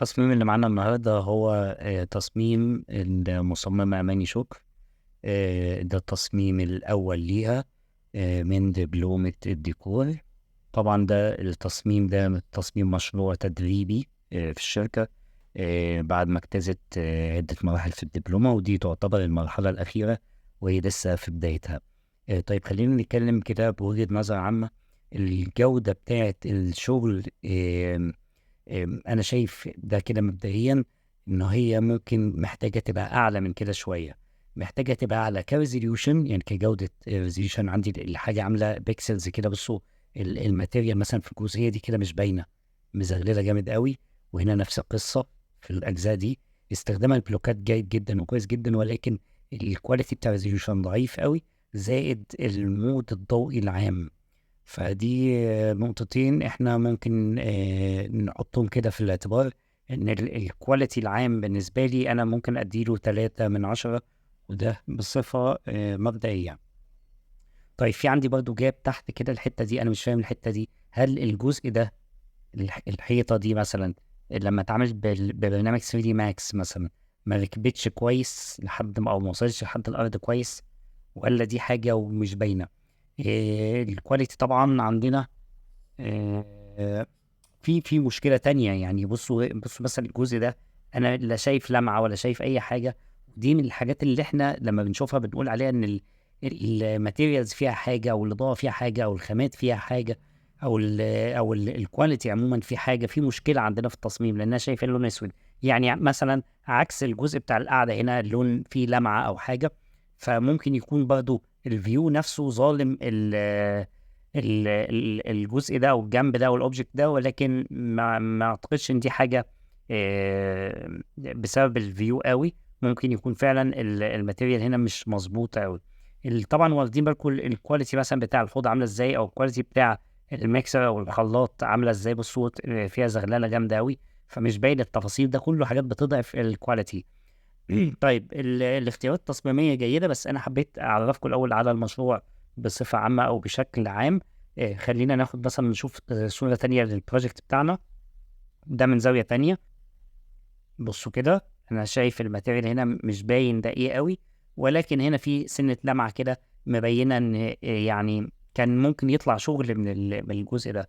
التصميم اللي معانا النهارده هو تصميم المصممة أماني شكر. ده التصميم الأول ليها من دبلومة الديكور. طبعا ده التصميم ده تصميم مشروع تدريبي في الشركة، بعد ما اجتازت عدة مراحل في الدبلومة، ودي تعتبر المرحلة الأخيرة وهي لسه في بدايتها. طيب خلينا نتكلم كده بوجهة نظر عامة. الجودة بتاعة الشغل، انا شايف ده كده مبدئيا ان هي ممكن محتاجه تبقى اعلى من كده شويه، محتاجه تبقى اعلى كريزوليوشن، يعني كجوده ريزوليوشن. عندي الحاجه عامله بيكسلز كده، بصوا الماتيريال مثلا في الجزئيه دي كده مش باينه، مزغلله جامد قوي. وهنا نفس القصه في الاجزاء دي. استخدام البلوكات جيد جدا وكويس جدا، ولكن الكواليتي بتاع الريزوليوشن ضعيف قوي، زائد المود الضوئي العام. فدي نقطتين احنا ممكن نحطهم كده في الاعتبار، ان الكواليتي العام بالنسبة لي انا ممكن اديله 3/10، وده بصفة مبدئية. طيب في عندي برضو جاب تحت كده الحتة دي، انا مش فاهم الحتة دي. هل الجزء ده الحيطة دي مثلا لما اتعملت ببرنامج 3 دي ماكس مثلا ما ركبتش كويس لحد ما، او ما وصلتش لحد الارض كويس، ولا دي حاجة ومش باينة؟ الكواليتي طبعا عندنا آه، في مشكلة تانية. يعني بصوا مثلا الجزء ده، انا لا شايف لمعة ولا شايف اي حاجة. دي من الحاجات اللي احنا لما بنشوفها بنقول عليها ان الماتيريالز فيها حاجة، او الاضاءة فيها حاجة، او الخامات فيها حاجة، او الكواليتي عموما في حاجة، في مشكلة عندنا في التصميم، لان انا شايف اللون اسود. يعني مثلا عكس الجزء بتاع القعدة، هنا اللون فيه لمعة او حاجة، فممكن يكون برضو الفيو نفسه ظالم الجزء ده او الجنب ده او الاوبجكت ده، ولكن ما اعتقدش ان دي حاجه بسبب الفيو قوي. ممكن يكون فعلا الماتيريال هنا مش مظبوطه قوي. طبعا واخدين بالكم الكواليتي مثلا بتاع الحوض عامله ازاي، او الكواليتي بتاع الميكسر او الخلاط عامله ازاي بالصوت، فيها زغلله جامده قوي، فمش باين التفاصيل. ده كله حاجات بتضعف الكواليتي. طيب الاختيارات التصميمية جيدة، بس أنا حبيت أعرفكم الأول على المشروع بصفة عامة أو بشكل عام. خلينا ناخد مثلا نشوف صورة تانية للبروجكت بتاعنا ده من زاوية تانية. بصوا كده، أنا شايف الماتيريال هنا مش باين ده إيه قوي، ولكن هنا في سنة لمعة كده مبينة إن يعني كان ممكن يطلع شغل من الجزء ده.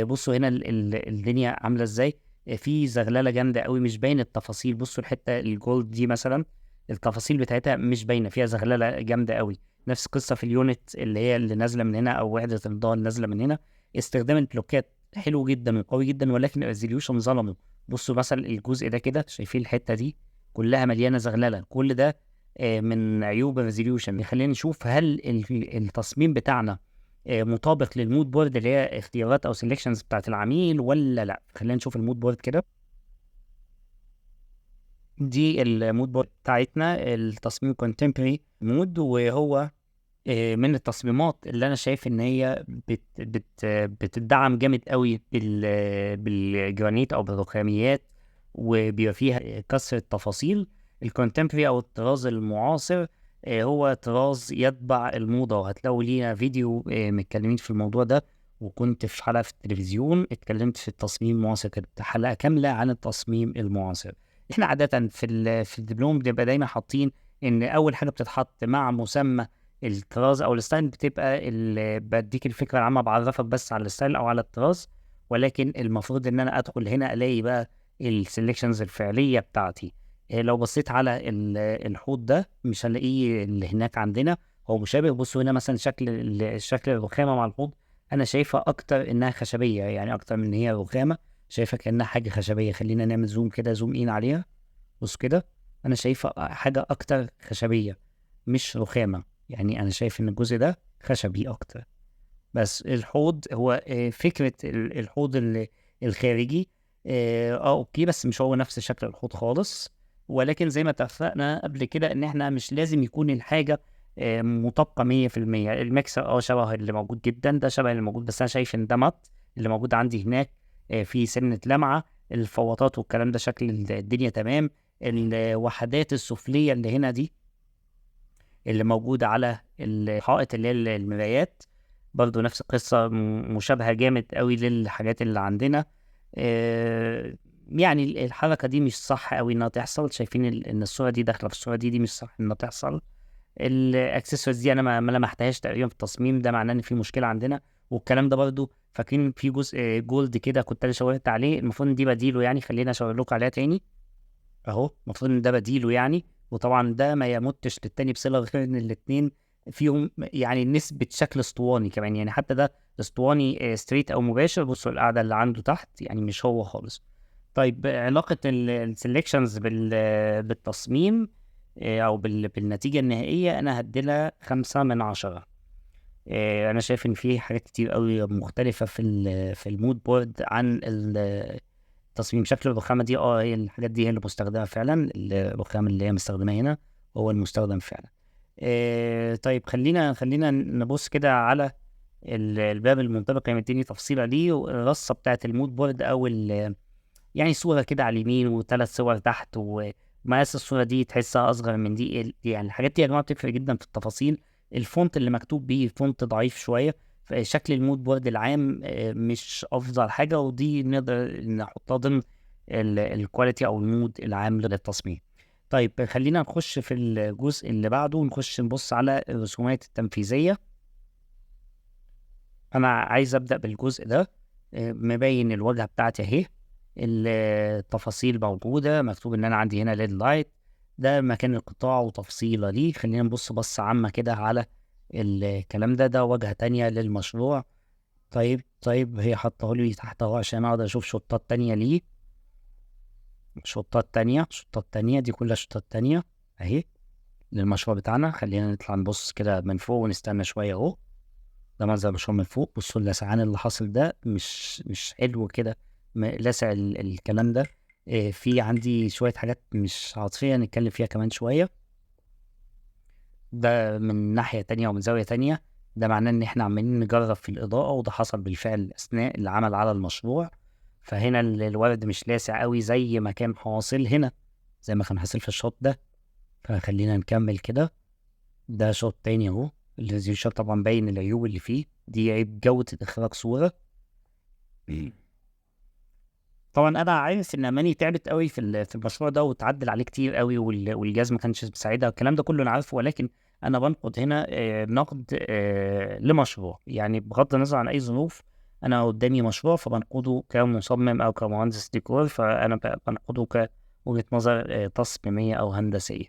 بصوا هنا الدنيا عاملة إزاي. في زغلله جامده قوي، مش باين التفاصيل. بصوا الحته الجولد دي مثلا، التفاصيل بتاعتها مش باينه، فيها زغلله جامده قوي. نفس القصه في اليونت اللي هي اللي نازله من هنا، او وحده الضوء اللي نازله من هنا. استخدام البلوكات حلو جدا وقوي جدا، ولكن الريزوليوشن ظلمه. بصوا مثلا الجزء ده كده، شايفين الحته دي كلها مليانه زغلله. كل ده من عيوب الريزوليوشن. خلينا نشوف هل التصميم بتاعنا مطابق للمود بورد اللي هي اختيارات او سيلكشنز بتاعت العميل ولا لا. خلينا نشوف المود بورد كده. دي المود بورد بتاعتنا، التصميم كونتمبري مود، وهو من التصميمات اللي انا شايف ان هي بتدعم جامد قوي بالجرانيت او بالرخاميات، وبيبقى فيها كسر التفاصيل. الكونتمبري او الطراز المعاصر هو طراز يتبع الموضة، وهتلاقوا لينا فيديو متكلمين في الموضوع ده. وكنت في حلقة في التلفزيون اتكلمت في التصميم المعاصر، كانت حلقة كاملة عن التصميم المعاصر. احنا عادة في الدبلوم بنبقى دايما حاطين ان اول حاجة بتتحط مع مسمى الطراز او الستايل بتبقى بديك الفكره العامه، بعرفك بس على الستايل او على الطراز، ولكن المفروض ان انا ادخل هنا الاقي بقى السلكشنز الفعليه بتاعتي. لو بصيت على الحوض ده مش هلاقيه اللي هناك عندنا، هو مشابه. بصوا هنا مثلا شكل شكل الرخامه مع الحوض، انا شايفها اكتر انها خشبيه، يعني اكتر من ان هي رخامه، شايفها كانها حاجه خشبيه. خلينا نعمل زوم كده، زوم ان عليها. بص كده، انا شايفها حاجه اكتر خشبيه مش رخامه. يعني انا شايف ان الجزء ده خشبي اكتر. بس الحوض هو فكره الحوض الخارجي اوكي، بس مش هو نفس شكل الحوض خالص. ولكن زي ما اتفقنا قبل كده ان احنا مش لازم يكون الحاجه مطابقه 100%. الميكسر شبه اللي موجود جدا، ده شبه اللي موجود، بس انا شايف ان ده مط اللي موجود عندي هناك في سنه لمعه. الفواطات والكلام ده شكل الدنيا تمام. الوحدات السفليه اللي هنا دي اللي موجودة على الحائط اللي هي المرايات، برضو نفس القصة، مشابهة جامد قوي للحاجات اللي عندنا. يعني الحركة دي مش صح أوي إنها تحصل، شايفين إن الصورة دي داخلة في الصورة دي مش صح إنها تحصل. الأكسسوارز دي أنا ما لمحتهاش تقريبًا في التصميم، ده معناه إن في مشكلة عندنا، والكلام ده برضه فاكرين في جزء جولد كده كنت أنا شاورت عليه، المفروض إن دي بديله يعني، خلّيني أشاور لكم عليها تاني، أهو المفروض إن ده بديله يعني، وطبعًا ده ما يمُتّش للتاني بصلة غير إن الاتنين فيهم يعني نسبة شكل اسطواني كمان، يعني حتى ده اسطواني straight أو مباشر، بُصّوا القاعدة اللي عنده تحت يعني مش هو خالص. طيب علاقة الselections بالتصميم أو بالنتيجة النهائية، أنا هادّي لها 5/10. أنا شايف إن في حاجات كتير أوي مختلفة في الmood board عن تصميم شكل الرخامة دي، هي الحاجات دي هي اللي مستخدمة فعلًا، الرخام اللي هي مستخدماه هنا هو المستخدم فعلًا. طيب خلّينا نبُص كده على الباب المنطبق، هي مدّيني تفصيلة ليه والرصة بتاعة الmood board أو يعني صورة كده على اليمين و3 صور تحت، ومقاس الصورة دي تحسّها أصغر من دي، يعني الحاجات دي يا جماعة بتفرق جدًا في التفاصيل، الfont اللي مكتوب بيه font ضعيف شوية، فشكل الmood board العام مش أفضل حاجة، ودي نقدر نحطها ضمن الquality أو الmood العام للتصميم. طيب خلّينا نخش في الجزء اللي بعده، ونخش نبُص على الرسومات التنفيذية. أنا عايز أبدأ بالجزء ده، مبيّن الواجهة بتاعتي أهي، التفاصيل موجودة، مكتوب إن أنا عندي هنا LED light، ده مكان القطاع وتفصيلة ليه. خلّينا نبُص بصّة عامة كده على الكلام ده، ده واجهة تانية للمشروع. طيب هي حاطّاه لي تحت أهو عشان أقدر أشوف شوتات تانية ليه، شوتات تانية، دي كلّها شوتات تانية أهي للمشروع بتاعنا. خلّينا نطلع نبُص كده من فوق ونستنى شوية أهو. ده منظر المشروع من فوق، بصوا اللسعان اللي حاصل ده مش حلو كده، لاسع الكلام ده. في عندي شوية حاجات مش عاطفية نتكلم فيها كمان شوية. ده من ناحية تانية ومن زاوية تانية، ده معناه إن إحنا عمالين نجرب في الإضاءة، وده حصل بالفعل أثناء العمل على المشروع. فهنا الورد مش لاسع أوي زي ما كان حاصل هنا، زي ما كان حاصل في الشوط ده. فخلينا نكمل كده، ده شوط تاني أهو، الريزوليوشن طبعا باين العيوب اللي فيه، دي عيب جودة إخراج صورة. طبعًا أنا عارف إن أماني تعبت أوي في المشروع ده واتعدّل عليه كتير أوي، والجهاز ما كانش مساعدها، الكلام ده كله أنا عارفه، ولكن أنا بانقد هنا نقد لمشروع، يعني بغض النظر عن أي ظروف، أنا قدّامي مشروع فبانقده كمصمم أو كمهندس ديكور، فأنا بانقده كوجهة نظر تصميمية أو هندسية.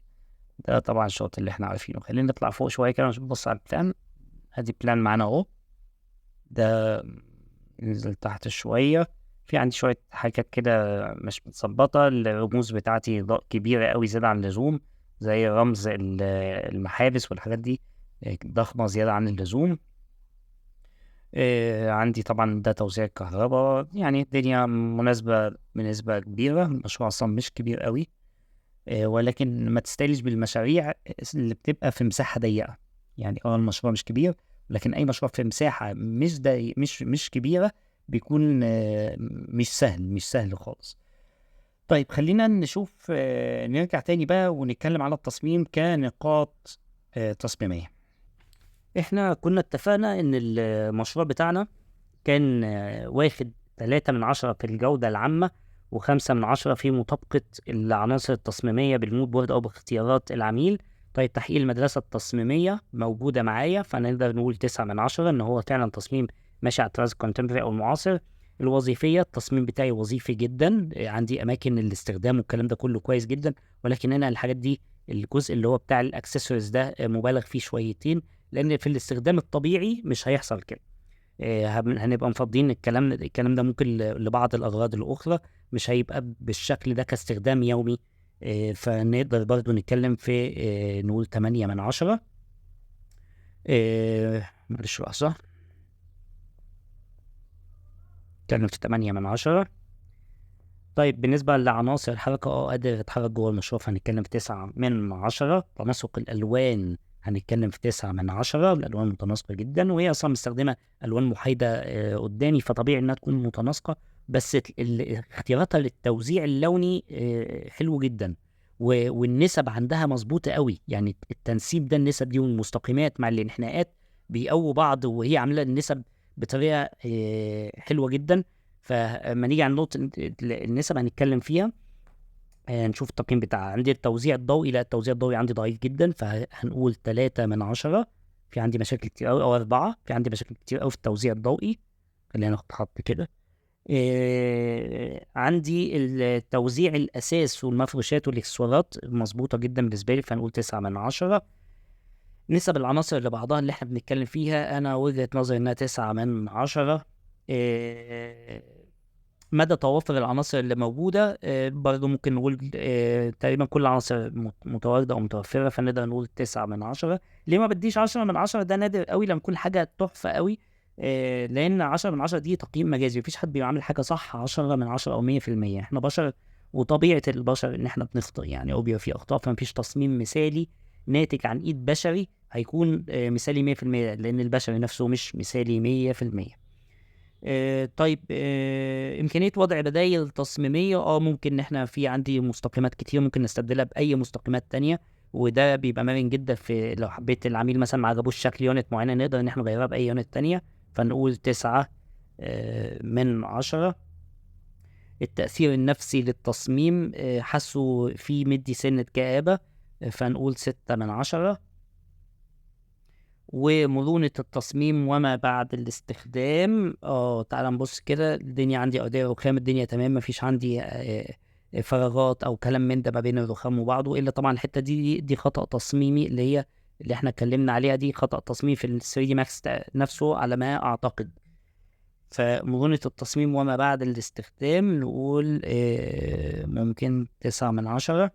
ده طبعًا الشغل اللي إحنا عارفينه. خلّينا نطلع فوق شوية كده نبُص على البلان، أدي البلان معانا أهو. ده ننزل تحت شوية، في عندي شوية حاجات كده مش متضبطة، الرموز بتاعتي كبيرة أوي زيادة عن اللزوم، زي رمز المحابس والحاجات دي ضخمة زيادة عن اللزوم. عندي طبعًا ده توزيع الكهربا، يعني الدنيا مناسبة بنسبة كبيرة، المشروع أصلًا مش كبير أوي، ولكن ما تستاهلش بالمشاريع اللي بتبقى في مساحة ضيقة، يعني المشروع مش كبير، ولكن أي مشروع في مساحة مش كبيرة بيكون مش سهل خالص. طيب خلّينا نشوف، نرجع تاني بقى ونتكلم على التصميم كنقاط تصميمية. إحنا كنا اتفقنا إن المشروع بتاعنا كان واخد 3/10 في الجودة العامة، و5/10 في مطابقة العناصر التصميمية بالmood board أو باختيارات العميل. طيب تحقيق المدرسة التصميمية موجودة معايا، فنقدر نقول 9/10 إن هو فعلًا تصميم ماشي على الطراز الcontemporary أو المعاصر. الوظيفية، التصميم بتاعي وظيفي جدًا، عندي أماكن الاستخدام والكلام ده كله كويس جدًا، ولكن هنا الحاجات دي الجزء اللي هو بتاع الaccessories ده مُبالغ فيه شويتين، لإن في الاستخدام الطبيعي مش هيحصل كده. هنبقى مفضّيين الكلام ده ممكن لبعض الأغراض الأخرى، مش هيبقى بالشكل ده كاستخدام يومي. فنقدر برضه نتكلّم في نقول 8/10. معلش لحظة، نتكلّم في 8/10. طيب بالنسبة لعناصر الحركة، قادر أتحرك جوّه المشروع، فهنتكلّم في 9/10. تناسق الألوان هنتكلّم في 9/10، الألوان متناسقة جدًا، وهي أصلًا مستخدمة ألوان محايدة قدّامي، فطبيعي إنها تكون متناسقة، بس اختياراتها للتوزيع اللوني حلو جدًا، والنسب عندها مضبوطة أوي، يعني التنسيب ده، النسب دي والمستقيمات مع الانحناءات بيقوّوا بعض، وهي عاملة النسب بطريقة حلوة جدًا. فلما نيجي عند نقطة النسب هنتكلم فيها. نشوف التقييم بتاعها. عندي التوزيع الضوئي، لا التوزيع الضوئي عندي ضعيف جدا، فهنقول 3/10. في عندي مشاكل كتير أوي، أو 4. في عندي مشاكل كتير أوي في التوزيع الضوئي. خلينا ناخد خط كده. عندي التوزيع الأساس والمفروشات والإكسسوارات مظبوطة جدا بالنسبة لي، فهنقول 9/10. نسب العناصر اللي بعضها اللي احنا بنتكلم فيها، أنا وجهة نظري إنها 9/10. مدى توافر العناصر اللي موجودة برضو ممكن نقول تقريبا كل العناصر متواجدة أو متوفرة، فنقدر نقول 9/10. ليه ما بديش 10/10؟ ده نادر قوي لما تكون حاجة تحفة قوي، لأن 10/10 دي تقييم مجازي، مفيش حد بيعمل حاجة صح 10/10 أو 100%. احنا بشر، وطبيعة البشر إن احنا بنخطئ يعني، أو بيبقى فيه أخطاء، فمفيش تصميم مثالي ناتج عن إيد بشري هيكون مثالي 100%، لأن البشري نفسه مش مثالي 100%. طيب، إمكانية وضع بدائل تصميمية. ممكن إن احنا في عندي مستقيمات كتير ممكن نستبدلها بأي مستقيمات تانية، وده بيبقى مرن جدا. في لو حبيت العميل مثلا ما عجبوش شكل يونت معينة، نقدر إن احنا نغيرها بأي يونت تانية، فنقول 9/10. التأثير النفسي للتصميم، حاسه في مدي سنة كآبة، فنقول 6/10. ومرونة التصميم وما بعد الاستخدام، تعال نبص كده. الدنيا عندي أرضية رخام، الدنيا تمام، مفيش عندي فراغات أو كلام من ده ما بين الرخام وبعضه، إلا طبعا الحتة دي خطأ تصميمي، اللي احنا اتكلمنا عليها، دي خطأ تصميمي في ال 3 دي ماكس نفسه على ما أعتقد. فمرونة التصميم وما بعد الاستخدام نقول ممكن 9/10.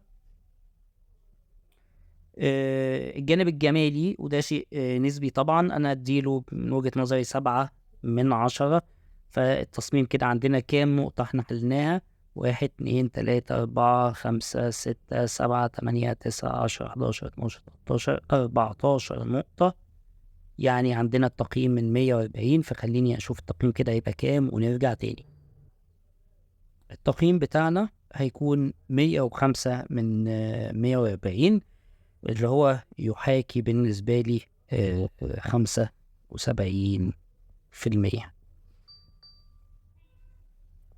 الجانب الجمالي، وده شيء نسبي طبعا، انا اديله من وجهة نظري 7/10. فالتصميم كده عندنا كام نقطة احنا حلناها؟ 1 2 3 4 5 6 7 8 9 10 11 12 13 14 نقطة. يعني عندنا التقييم من 140. فخليني اشوف التقييم كده هيبقى كام ونرجع تاني. التقييم بتاعنا هيكون 105/140، اللي هو يحاكي بالنسبة لي 75%.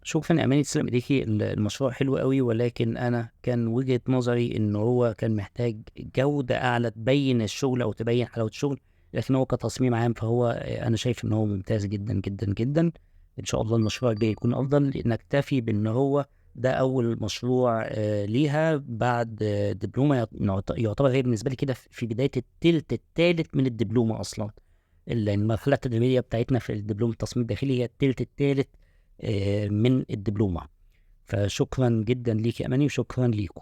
شوف، أنا أماني تسلم إيديكي، المشروع حلو قوي، ولكن أنا كان وجهة نظري إن هو كان محتاج جودة أعلى تبين الشغل أو تبين حلاوة الشغل. لكن هو كتصميم عام، فهو أنا شايف إن هو ممتاز جدا جدا جدا. إن شاء الله المشروع الجاي يكون أفضل، نكتفي بإن هو ده أول مشروع ليها بعد دبلومة. يعتبر هي بالنسبة لي كده في بداية التلت التالت من الدبلومة أصلا. المرحلة التدريبية بتاعتنا في الدبلوم التصميم الداخلي هي التلت التالت من الدبلومة. فشكرا جدا ليك يا أماني، وشكرا ليكم.